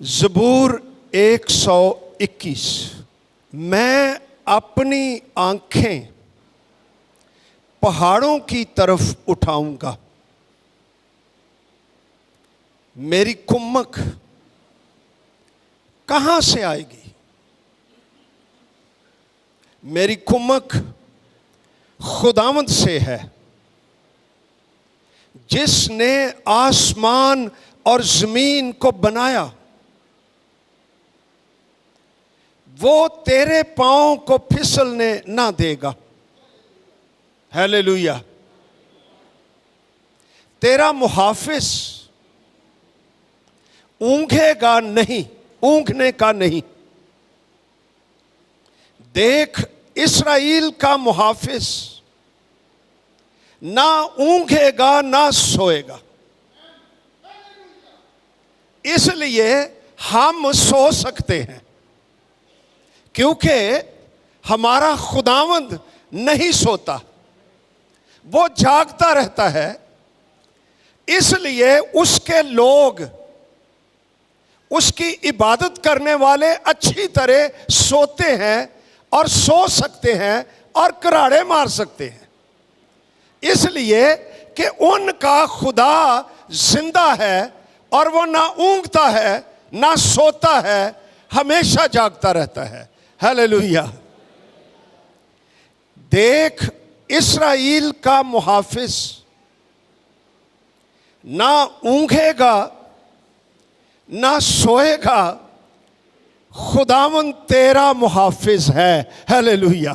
زبور 121 میں اپنی آنکھیں پہاڑوں کی طرف اٹھاؤں گا، میری کمک کہاں سے آئے گی؟ میری کمک خداوند سے ہے جس نے آسمان اور زمین کو بنایا۔ وہ تیرے پاؤں کو پھسلنے نہ دے گا۔ ہیلیلویا۔ تیرا محافظ اونگے گا نہیں، اونگنے کا نہیں۔ دیکھ، اسرائیل کا محافظ نہ اونگے گا نہ سوئے گا۔ اس لیے ہم سو سکتے ہیں کیونکہ ہمارا خداوند نہیں سوتا، وہ جاگتا رہتا ہے۔ اس لیے اس کے لوگ، اس کی عبادت کرنے والے اچھی طرح سوتے ہیں اور سو سکتے ہیں اور کراڑے مار سکتے ہیں، اس لیے کہ ان کا خدا زندہ ہے اور وہ نہ اونگتا ہے نہ سوتا ہے، ہمیشہ جاگتا رہتا ہے۔ ہیلیلویا۔ دیکھ، اسرائیل کا محافظ نہ اونگے گا نہ سوئے گا، خداوند تیرا محافظ ہے۔ ہیلیلویا۔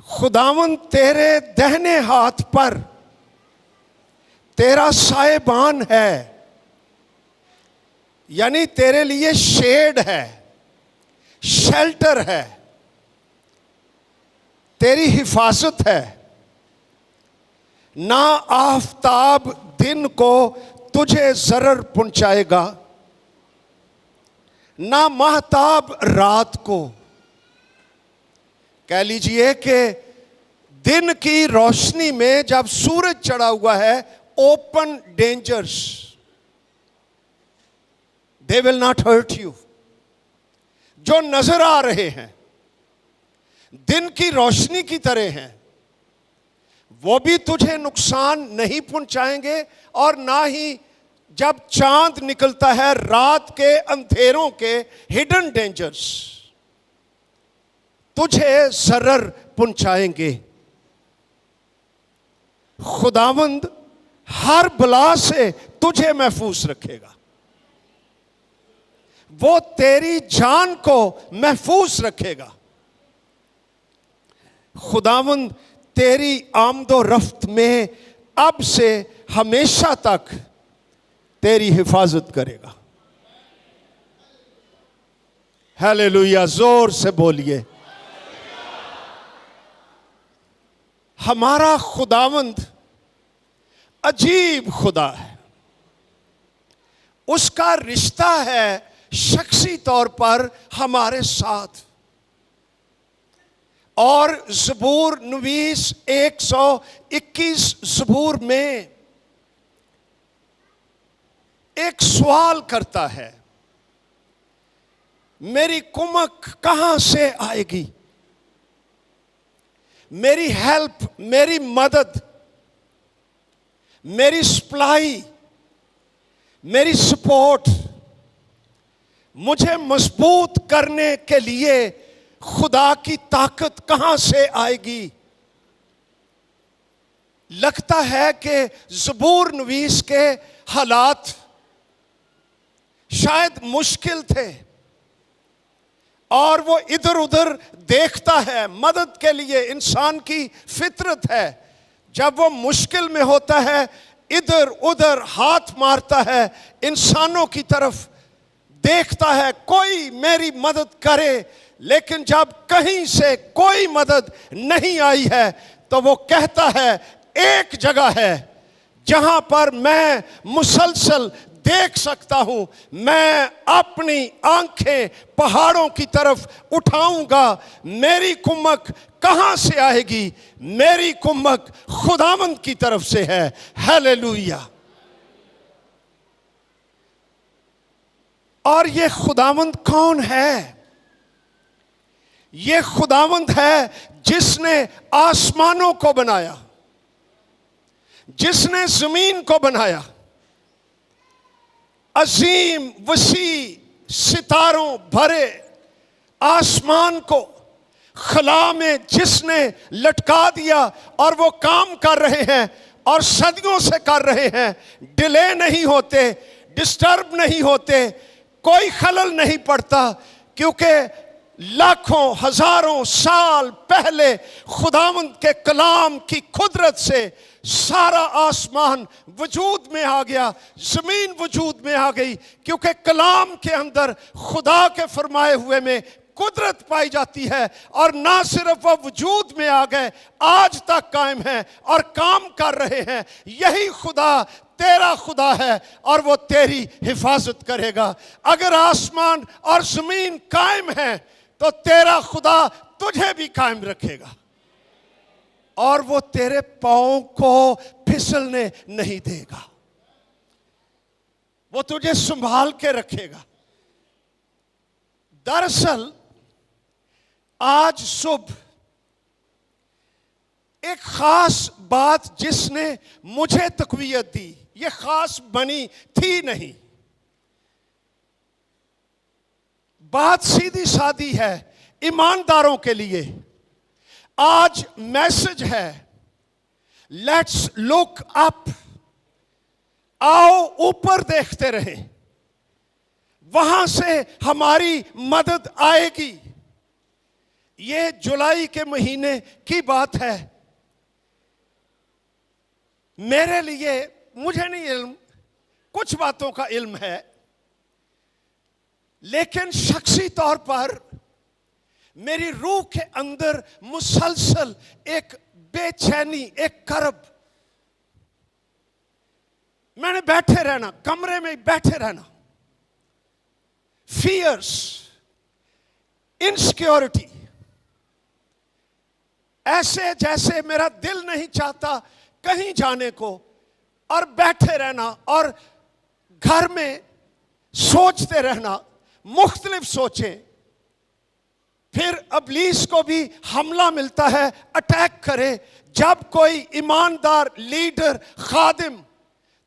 خداوند تیرے دہنے ہاتھ پر تیرا سائبان ہے، یعنی تیرے لیے شیڈ ہے، شیلٹر ہے، تیری حفاظت ہے۔ نہ آفتاب دن کو تجھے ضرر پہنچائے گا، نہ ماہتاب رات کو۔ کہہ لیجئے کہ دن کی روشنی میں جب سورج چڑھا ہوا ہے، open dangers, they will not hurt you، جو نظر آ رہے ہیں دن کی روشنی کی طرح ہیں، وہ بھی تجھے نقصان نہیں پہنچائیں گے، اور نہ ہی جب چاند نکلتا ہے رات کے اندھیروں کے ہڈن ڈینجرز تجھے ضرر پہنچائیں گے۔ خداوند ہر بلا سے تجھے محفوظ رکھے گا، وہ تیری جان کو محفوظ رکھے گا۔ خداوند تیری آمد و رفت میں اب سے ہمیشہ تک تیری حفاظت کرے گا۔ ہیلیلویا، زور سے بولیے۔ ہمارا خداوند عجیب خدا ہے، اس کا رشتہ ہے شخصی طور پر ہمارے ساتھ۔ اور زبور نویس 121 زبور میں ایک سوال کرتا ہے، میری کمک کہاں سے آئے گی؟ میری ہیلپ، میری مدد، میری سپلائی، میری سپورٹ، مجھے مضبوط کرنے کے لیے خدا کی طاقت کہاں سے آئے گی؟ لگتا ہے کہ زبور نویس کے حالات شاید مشکل تھے اور وہ ادھر ادھر دیکھتا ہے۔ مدد کے لیے انسان کی فطرت ہے، جب وہ مشکل میں ہوتا ہے ادھر ادھر ہاتھ مارتا ہے، انسانوں کی طرف دیکھتا ہے کوئی میری مدد کرے، لیکن جب کہیں سے کوئی مدد نہیں آئی ہے تو وہ کہتا ہے ایک جگہ ہے جہاں پر میں مسلسل دیکھ سکتا ہوں، میں اپنی آنکھیں پہاڑوں کی طرف اٹھاؤں گا، میری کمک کہاں سے آئے گی؟ میری کمک خداوند کی طرف سے ہے۔ ہیلیلویا۔ اور یہ خداوند کون ہے؟ یہ خداوند ہے جس نے آسمانوں کو بنایا، جس نے زمین کو بنایا، عظیم وسیع ستاروں بھرے آسمان کو خلا میں جس نے لٹکا دیا، اور وہ کام کر رہے ہیں اور صدیوں سے کر رہے ہیں، ڈیلے نہیں ہوتے، ڈسٹرب نہیں ہوتے، کوئی خلل نہیں پڑتا، کیونکہ لاکھوں ہزاروں سال پہلے خداوند کے کلام کی قدرت سے سارا آسمان وجود میں آ گیا، زمین وجود میں آ گئی، کیونکہ کلام کے اندر خدا کے فرمائے ہوئے میں قدرت پائی جاتی ہے، اور نہ صرف وہ وجود میں آ گئے، آج تک قائم ہیں اور کام کر رہے ہیں۔ یہی خدا تیرا خدا ہے اور وہ تیری حفاظت کرے گا۔ اگر آسمان اور زمین قائم ہیں تو تیرا خدا تجھے بھی قائم رکھے گا، اور وہ تیرے پاؤں کو پھسلنے نہیں دے گا، وہ تجھے سنبھال کے رکھے گا۔ دراصل آج صبح ایک خاص بات جس نے مجھے تقویت دی، یہ خاص بنی تھی نہیں، بات سیدھی سادی ہے ایمانداروں کے لیے۔ آج میسج ہے لیٹس لک اپ، آؤ اوپر دیکھتے رہیں، وہاں سے ہماری مدد آئے گی۔ یہ جولائی کے مہینے کی بات ہے۔ میرے لیے، مجھے نہیں علم، کچھ باتوں کا علم ہے، لیکن شخصی طور پر میری روح کے اندر مسلسل ایک بے چینی، ایک کرب، میں نے بیٹھے رہنا، کمرے میں بیٹھے رہنا، فیئرس، انسیکیورٹی، ایسے جیسے میرا دل نہیں چاہتا کہیں جانے کو، اور بیٹھے رہنا اور گھر میں سوچتے رہنا، مختلف سوچیں۔ پھر ابلیس کو بھی حملہ ملتا ہے، اٹیک کرے۔ جب کوئی ایماندار لیڈر، خادم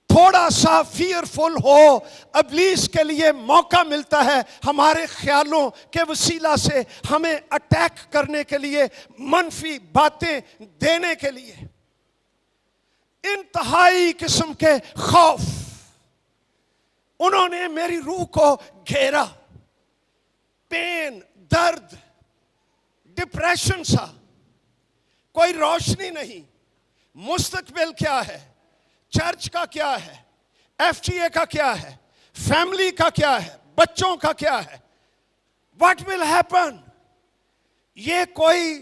تھوڑا سا فیئرفل ہو، ابلیس کے لیے موقع ملتا ہے ہمارے خیالوں کے وسیلہ سے ہمیں اٹیک کرنے کے لیے، منفی باتیں دینے کے لیے۔ انتہائی قسم کے خوف انہوں نے میری روح کو گھیرا، پین، درد، ڈپریشن سا، کوئی روشنی نہیں، مستقبل کیا ہے، چرچ کا کیا ہے، ایف ٹی اے کا کیا ہے، فیملی کا کیا ہے، بچوں کا کیا ہے، واٹ ول ہیپن۔ یہ کوئی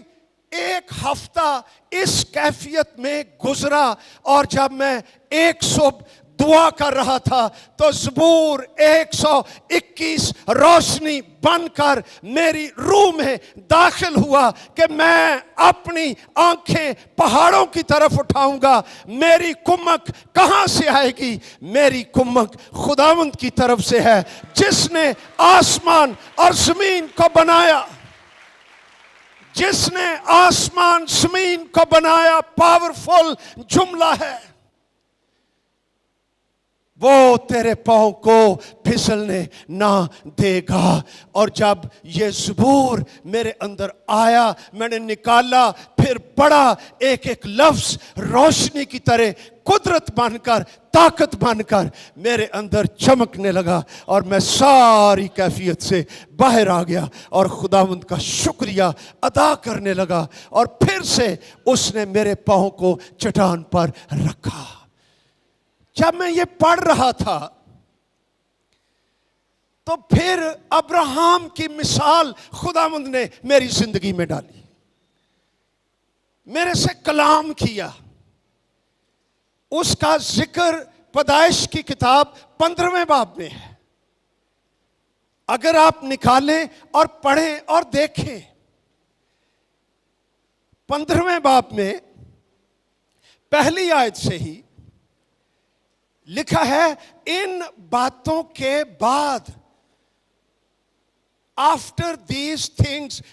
ایک ہفتہ اس کیفیت میں گزرا، اور جب میں ایک صبح دعا کر رہا تھا تو زبور 121 روشنی بن کر میری روح میں داخل ہوا کہ میں اپنی آنکھیں پہاڑوں کی طرف اٹھاؤں گا، میری کمک کہاں سے آئے گی؟ میری کمک خداوند کی طرف سے ہے، جس نے آسمان اور زمین کو بنایا، جس نے آسمان زمین کو بنایا۔ پاورفل جملہ ہے، وہ تیرے پاؤں کو پھسلنے نہ دے گا۔ اور جب یہ زبور میرے اندر آیا، میں نے نکالا، پھر پڑھا، ایک ایک لفظ روشنی کی طرح قدرت بن کر، طاقت بن کر میرے اندر چمکنے لگا، اور میں ساری کیفیت سے باہر آ گیا اور خداوند کا شکریہ ادا کرنے لگا، اور پھر سے اس نے میرے پاؤں کو چٹان پر رکھا۔ جب میں یہ پڑھ رہا تھا تو پھر ابراہم کی مثال خداوند نے میری زندگی میں ڈالی، میرے سے کلام کیا۔ اس کا ذکر پیدائش کی کتاب 15ویں باب میں ہے، اگر آپ نکالیں اور پڑھیں اور دیکھیں۔ 15ویں باب میں پہلی آیت سے ہی لکھا ہے، ان باتوں کے بعد after these things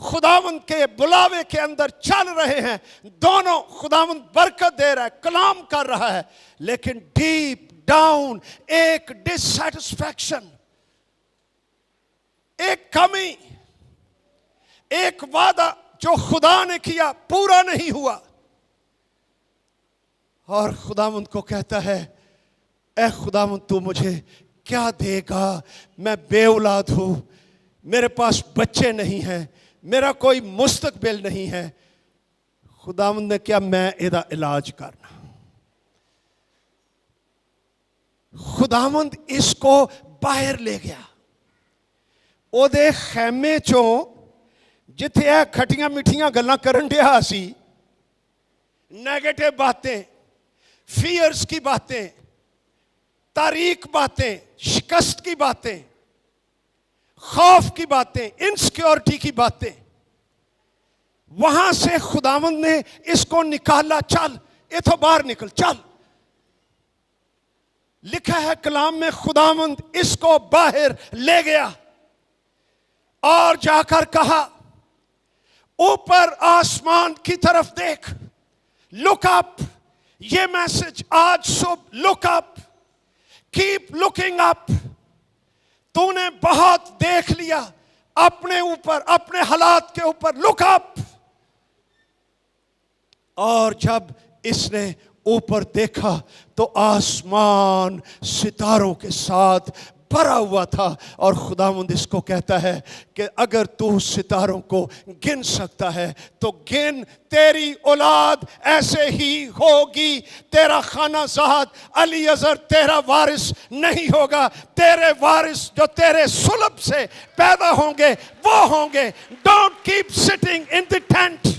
خداوند کے بلاوے کے اندر چل رہے ہیں, دونوں خداوند برکت دے رہا ہے, کلام کر رہا ہے, لیکن ڈیپ ڈاؤن ایک ڈسسیٹسفیکشن, ایک کمی, ایک وعدہ جو خدا نے کیا پورا نہیں ہوا. اور خداوند کو کہتا ہے, اے خداوند تو مجھے کیا دے گا؟ میں بے اولاد ہوں, میرے پاس بچے نہیں ہیں, میرا کوئی مستقبل نہیں ہے. خداوند نے کیا؟ میں ایدا علاج کرنا. خداوند اس کو باہر لے گیا. او دے خیمے چوں جتھے اے کھٹیاں میٹھیاں گلاں کرن ڈیا سی, نیگیٹو باتیں, فیئرز کی باتیں, تاریک باتیں, شکست کی باتیں, خوف کی باتیں, انسیکیورٹی کی باتیں, وہاں سے خداوند نے اس کو نکالا. چل اتھو باہر نکل, چل. لکھا ہے کلام میں خداوند اس کو باہر لے گیا اور جا کر کہا, اوپر آسمان کی طرف دیکھ, لک اپ. یہ میسج آج صبح, لک اپ, کیپ لکنگ اپ. تو نے بہت دیکھ لیا اپنے اوپر, اپنے حالات کے اوپر, لک اپ. اور جب اس نے اوپر دیکھا تو آسمان ستاروں کے ساتھ بھرا ہوا تھا. اور خداوند اس کو کہتا ہے کہ اگر تو ستاروں کو گن سکتا ہے تو گن, تیری اولاد ایسے ہی ہوگی. تیرا خانہ زاد علی اظہر تیرا وارث نہیں ہوگا, تیرے وارث جو تیرے صلب سے پیدا ہوں گے وہ ہوں گے. Don't keep sitting in the tent.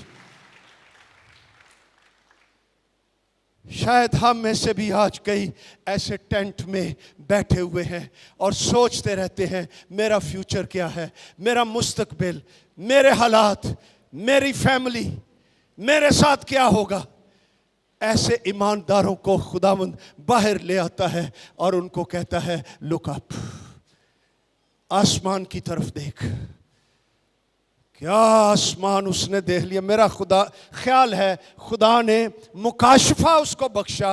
شاید ہم میں سے بھی آج کئی ایسے ٹینٹ میں بیٹھے ہوئے ہیں اور سوچتے رہتے ہیں میرا فیوچر کیا ہے, میرا مستقبل, میرے حالات, میری فیملی, میرے ساتھ کیا ہوگا. ایسے ایمانداروں کو خداوند باہر لے آتا ہے اور ان کو کہتا ہے لک اپ, آسمان کی طرف دیکھ. کیا آسمان اس نے دیکھ لیا. میرا خیال ہے خدا نے مکاشفہ اس کو بخشا,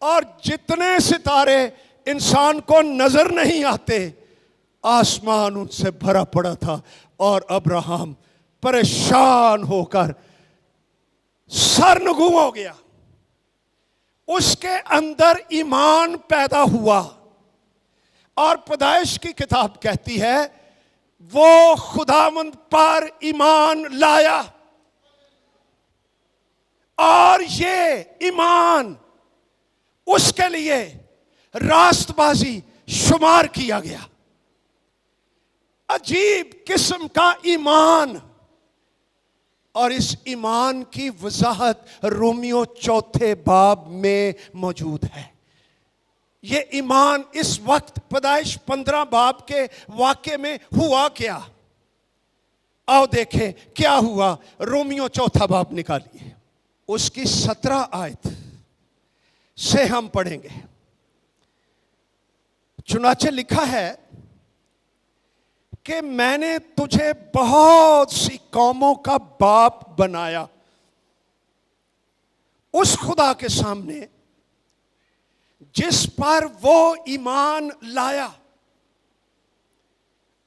اور جتنے ستارے انسان کو نظر نہیں آتے, آسمان ان سے بھرا پڑا تھا. اور ابراہیم پریشان ہو کر سرنگوں ہو گیا. اس کے اندر ایمان پیدا ہوا, اور پیدائش کی کتاب کہتی ہے وہ خداوند پر ایمان لایا, اور یہ ایمان اس کے لیے راست بازی شمار کیا گیا. عجیب قسم کا ایمان. اور اس ایمان کی وضاحت رومیو 4 باب میں موجود ہے. یہ ایمان اس وقت پیدائش 15 باب کے واقعے میں ہوا کیا؟ آؤ دیکھیں کیا ہوا. رومیو 4 باب نکالیے, اس کی 17 آیت سے ہم پڑھیں گے. چنانچہ لکھا ہے کہ میں نے تجھے بہت سی قوموں کا باپ بنایا. اس خدا کے سامنے جس پر وہ ایمان لایا,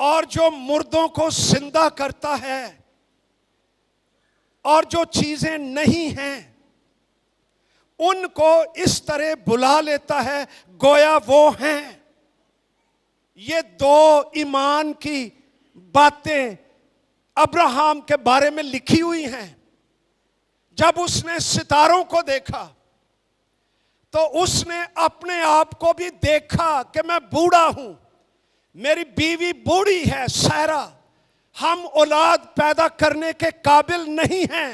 اور جو مردوں کو زندہ کرتا ہے, اور جو چیزیں نہیں ہیں ان کو اس طرح بلا لیتا ہے گویا وہ ہیں. یہ 2 ایمان کی باتیں ابراہیم کے بارے میں لکھی ہوئی ہیں. جب اس نے ستاروں کو دیکھا تو اس نے اپنے آپ کو بھی دیکھا کہ میں بوڑھا ہوں, میری بیوی بوڑھی ہے سیرا, ہم اولاد پیدا کرنے کے قابل نہیں ہیں.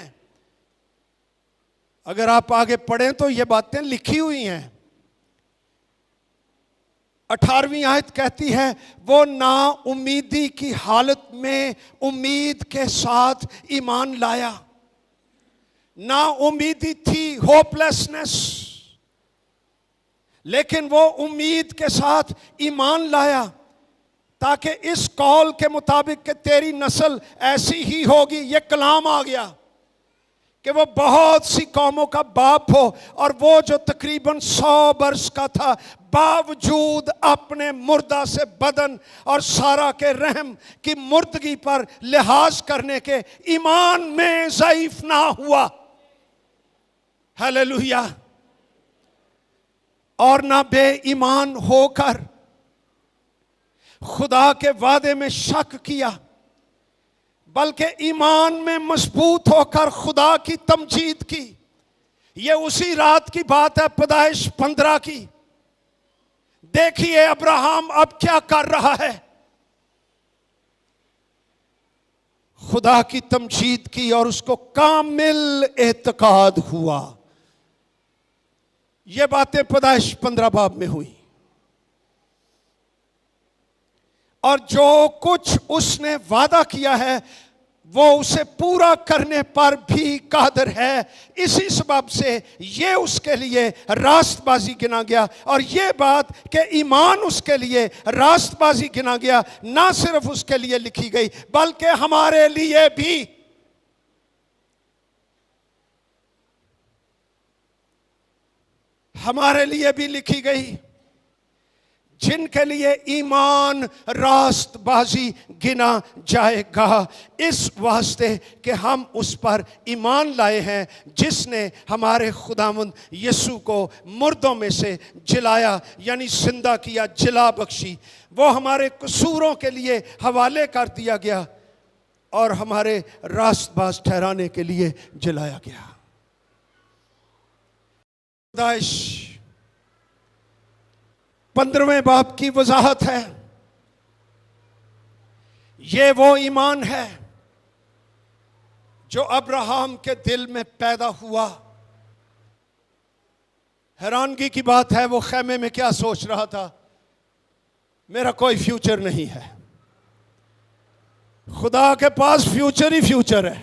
اگر آپ آگے پڑھیں تو یہ باتیں لکھی ہوئی ہیں. 18ویں آیت کہتی ہے وہ نا امیدی کی حالت میں امید کے ساتھ ایمان لایا. نا امیدی تھی, ہوپلیسنس, لیکن وہ امید کے ساتھ ایمان لایا. تاکہ اس قول کے مطابق کہ تیری نسل ایسی ہی ہوگی، یہ کلام آ گیا کہ وہ بہت سی قوموں کا باپ ہو، اور وہ جو تقریباً 100 برس کا تھا، باوجود اپنے مردہ سے بدن اور سارا کے رحم کی مردگی پر لحاظ کرنے کے ایمان میں ضعیف نہ ہوا۔ ہلیلویا۔ اور نہ بے ایمان ہو کر خدا کے وعدے میں شک کیا، بلکہ ایمان میں مضبوط ہو کر خدا کی تمجید کی۔ یہ اسی رات کی بات ہے، پیدائش 15 کی۔ دیکھیے ابراہیم اب کیا کر رہا ہے، خدا کی تمجید کی اور اس کو کامل اعتقاد ہوا۔ یہ باتیں پیدائش 15 باب میں ہوئی، اور جو کچھ اس نے وعدہ کیا ہے وہ اسے پورا کرنے پر بھی قادر ہے۔ اسی سبب سے یہ اس کے لیے راست بازی گنا گیا، اور یہ بات کہ ایمان اس کے لیے راست بازی گنا گیا نہ صرف اس کے لیے لکھی گئی بلکہ ہمارے لیے بھی۔ ہمارے لیے بھی لکھی گئی، جن کے لیے ایمان راست بازی گنا جائے گا، اس واسطے کہ ہم اس پر ایمان لائے ہیں جس نے ہمارے خداوند یسوع کو مردوں میں سے جلایا، یعنی زندہ کیا، جلا بخشی۔ وہ ہمارے قصوروں کے لیے حوالے کر دیا گیا اور ہمارے راست باز ٹھہرانے کے لیے جلایا گیا۔ پیدائش 15ویں باب کی وضاحت ہے۔ یہ وہ ایمان ہے جو ابراہیم کے دل میں پیدا ہوا۔ حیرانگی کی بات ہے، وہ خیمے میں کیا سوچ رہا تھا؟ میرا کوئی فیوچر نہیں ہے۔ خدا کے پاس فیوچر ہی فیوچر ہے،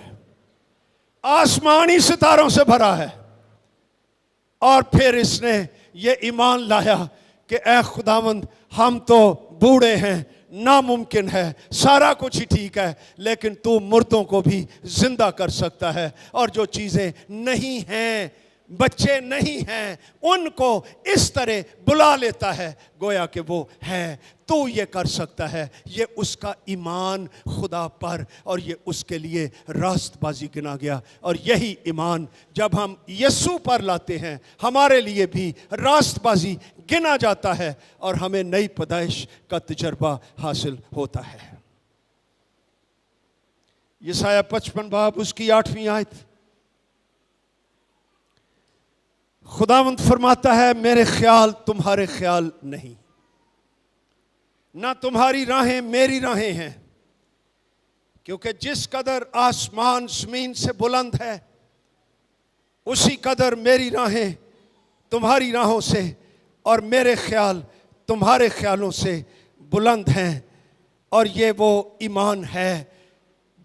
آسمانی ستاروں سے بھرا ہے۔ اور پھر اس نے یہ ایمان لایا کہ اے خداوند، ہم تو بوڑھے ہیں، ناممکن ہے، سارا کچھ ہی ٹھیک ہے، لیکن تو مردوں کو بھی زندہ کر سکتا ہے، اور جو چیزیں نہیں ہیں، بچے نہیں ہیں، ان کو اس طرح بلا لیتا ہے گویا کہ وہ ہے۔ تو یہ کر سکتا ہے۔ یہ اس کا ایمان خدا پر، اور یہ اس کے لیے راست بازی گنا گیا۔ اور یہی ایمان جب ہم یسوع پر لاتے ہیں ہمارے لیے بھی راست بازی گنا جاتا ہے، اور ہمیں نئی پیدائش کا تجربہ حاصل ہوتا ہے۔ یسایہ 55 باب اس کی 8ویں آیت، خداوند فرماتا ہے میرے خیال تمہارے خیال نہیں، نہ تمہاری راہیں میری راہیں ہیں، کیونکہ جس قدر آسمان زمین سے بلند ہے اسی قدر میری راہیں تمہاری راہوں سے اور میرے خیال تمہارے خیالوں سے بلند ہیں۔ اور یہ وہ ایمان ہے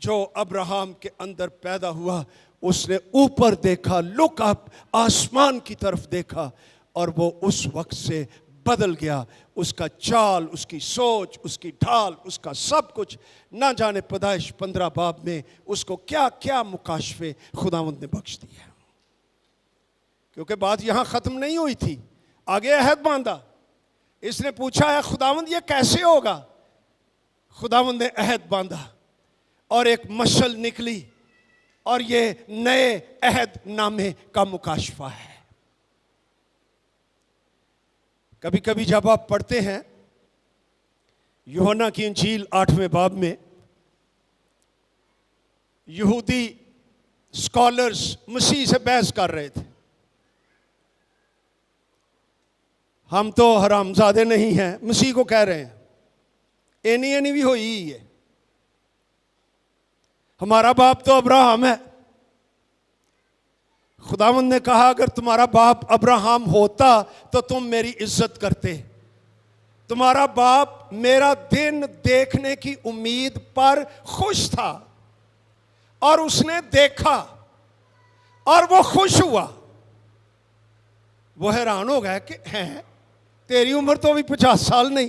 جو ابراہیم کے اندر پیدا ہوا۔ اس نے اوپر دیکھا، لک اپ، آسمان کی طرف دیکھا، اور وہ اس وقت سے بدل گیا۔ اس کا چال، اس کی سوچ، اس کی ڈھال، اس کا سب کچھ، نہ جانے پیدائش 15 باب میں اس کو کیا کیا مکاشفے خداوند نے بخش دیے۔ کیونکہ بات یہاں ختم نہیں ہوئی تھی، آگے عہد باندھا۔ اس نے پوچھا ہے خداوند یہ کیسے ہوگا؟ خداوند نے عہد باندھا اور ایک مشعل نکلی، اور یہ نئے عہد نامے کا مکاشفہ ہے۔ کبھی کبھی جب آپ پڑھتے ہیں یوحنا کی انجیل 8ویں باب میں، یہودی اسکالرز مسیح سے بحث کر رہے تھے، ہم تو حرامزادے نہیں ہیں، مسیح کو کہہ رہے ہیں اینی بھی ہوئی ہے، ہمارا باپ تو ابراہیم ہے۔ خداوند نے کہا اگر تمہارا باپ ابراہیم ہوتا تو تم میری عزت کرتے۔ تمہارا باپ میرا دن دیکھنے کی امید پر خوش تھا، اور اس نے دیکھا اور وہ خوش ہوا۔ وہ حیران ہو گئے کہ ہیں تیری عمر تو ابھی 50 سال نہیں،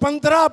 15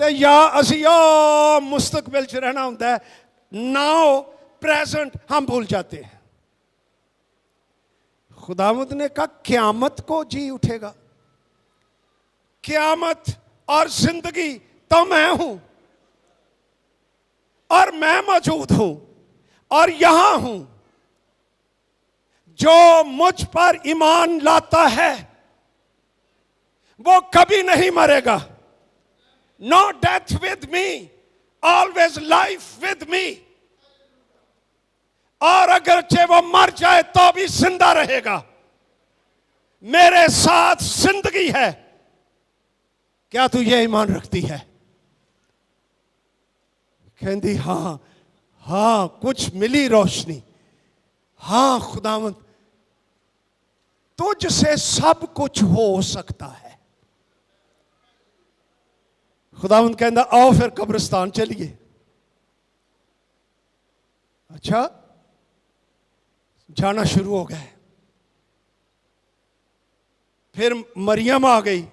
تے یا اسی مستقبل چ رہنا ہوتا ہے, ناؤ پریزنٹ ہم بھول جاتے ہیں. خداوند نے کہا قیامت کو جی اٹھے گا, قیامت اور زندگی تو میں ہوں, اور میں موجود ہوں اور یہاں ہوں. جو مجھ پر ایمان لاتا ہے وہ کبھی نہیں مرے گا. No death with me, always life with me. اور اگرچہ وہ مر جائے تو بھی زندہ رہے گا, میرے ساتھ زندگی ہے. کیا تو یہ ایمان رکھتی ہے؟ کہندی ہاں ہاں کچھ ملی روشنی. ہاں خداوند تجھ سے سب کچھ ہو سکتا ہے. خداوند کہندا آؤ پھر قبرستان چلیے. اچھا جانا شروع ہو گئے. پھر مریم آ گئی,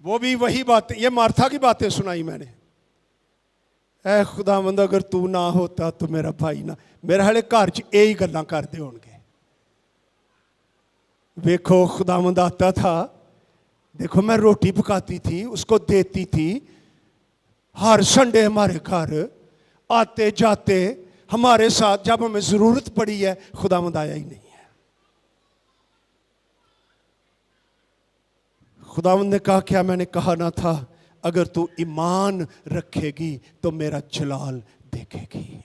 وہ بھی وہی باتیں, یہ مارتھا کی باتیں سنائی میں نے. اے خداوند اگر تو نہ ہوتا تو میرا بھائی نہ, میرے ہلے گھر چ یہی گلاں کردے ہون گے. دیکھو خداوند آتا تھا, دیکھو میں روٹی پکاتی تھی, اس کو دیتی تھی. ہر سنڈے ہمارے گھر آتے جاتے ہمارے ساتھ, جب ہمیں ضرورت پڑی ہے خداوند آیا ہی نہیں ہے. خداوند نے کہا کیا میں نے کہا نہ تھا اگر تو ایمان رکھے گی تو میرا جلال دیکھے گی.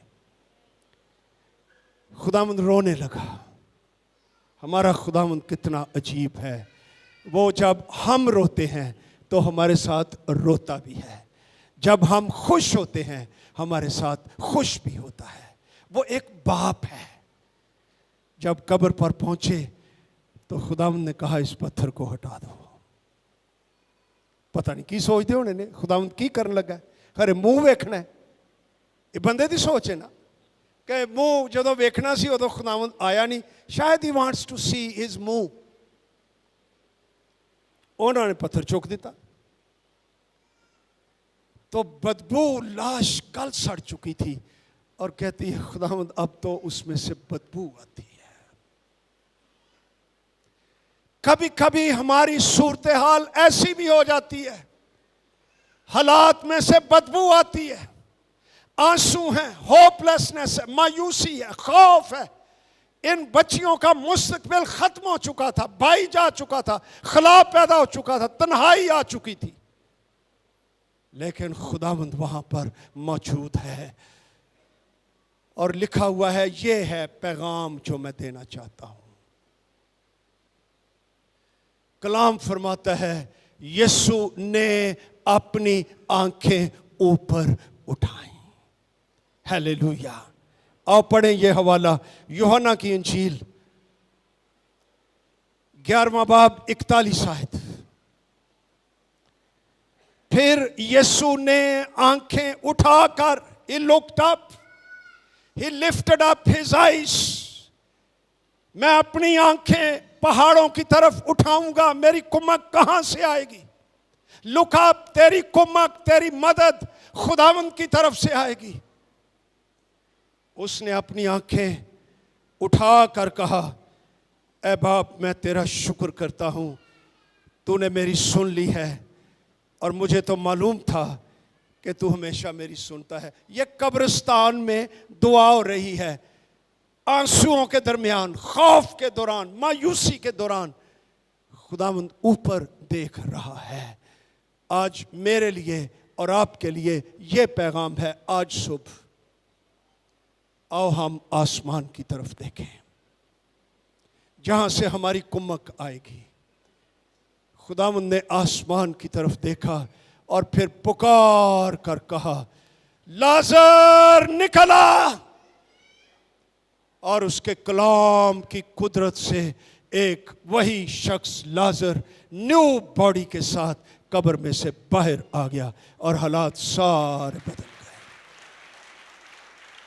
خداوند رونے لگا. ہمارا خداوند کتنا عجیب ہے, وہ جب ہم روتے ہیں تو ہمارے ساتھ روتا بھی ہے, جب ہم خوش ہوتے ہیں ہمارے ساتھ خوش بھی ہوتا ہے. وہ ایک باپ ہے. جب قبر پر پہنچے تو خداوند نے کہا اس پتھر کو ہٹا دو. پتہ نہیں کی سوچتے ہونے نے, خداوند کی کرن لگا ہے, خرے منہ ویکھنا ہے. یہ بندے دی سوچ ہے نا کہ منہ جدو ویکھنا سی ادو خداوند آیا نہیں, شاید he wants to see his منہ. انہوں نے پتھر چوک دیتا تو بدبو, لاش کل سڑ چکی تھی, اور کہتی ہے خداوند اب تو اس میں سے بدبو آتی ہے. کبھی کبھی ہماری صورتحال ایسی بھی ہو جاتی ہے, حالات میں سے بدبو آتی ہے, آنسو ہیں, ہوپلیسنس ہے, مایوسی ہے, خوف ہے. ان بچیوں کا مستقبل ختم ہو چکا تھا, بھائی جا چکا تھا, خلا پیدا ہو چکا تھا, تنہائی آ چکی تھی, لیکن خداوند وہاں پر موجود ہے. اور لکھا ہوا ہے یہ ہے پیغام جو میں دینا چاہتا ہوں. کلام فرماتا ہے یسوع نے اپنی آنکھیں اوپر اٹھائیں. ہیلیلویا. آؤ پڑھیں یہ حوالہ یوحنا کی انجیل 11واں باب 41 آیت. پھر یسوع نے آنکھیں اٹھا کر, he looked up, he lifted up his eyes. میں اپنی آنکھیں پہاڑوں کی طرف اٹھاؤں گا, میری کمک کہاں سے آئے گی؟ Look up, تیری کمک, تیری مدد خداوند کی طرف سے آئے گی. اس نے اپنی آنکھیں اٹھا کر کہا اے باپ میں تیرا شکر کرتا ہوں, تو نے میری سن لی ہے, اور مجھے تو معلوم تھا کہ تو ہمیشہ میری سنتا ہے. یہ قبرستان میں دعا ہو رہی ہے, آنسوؤں کے درمیان, خوف کے دوران, مایوسی کے دوران خداوند اوپر دیکھ رہا ہے. آج میرے لیے اور آپ کے لیے یہ پیغام ہے. آج صبح آؤ ہم آسمان کی طرف دیکھیں جہاں سے ہماری کمک آئے گی. خداوند نے آسمان کی طرف دیکھا اور پھر پکار کر کہا لازر نکلا, اور اس کے کلام کی قدرت سے ایک وہی شخص لازر نیو باڈی کے ساتھ قبر میں سے باہر آ گیا, اور حالات سارے بدل گئے.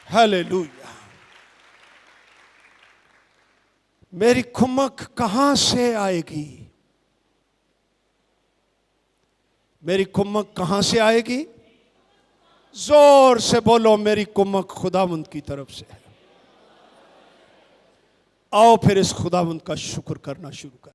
ہیلیلویا. میری کمک کہاں سے آئے گی؟ میری کمک کہاں سے آئے گی؟ زور سے بولو میری کمک خداوند کی طرف سے ہے. آؤ پھر اس خداوند کا شکر کرنا شروع کر.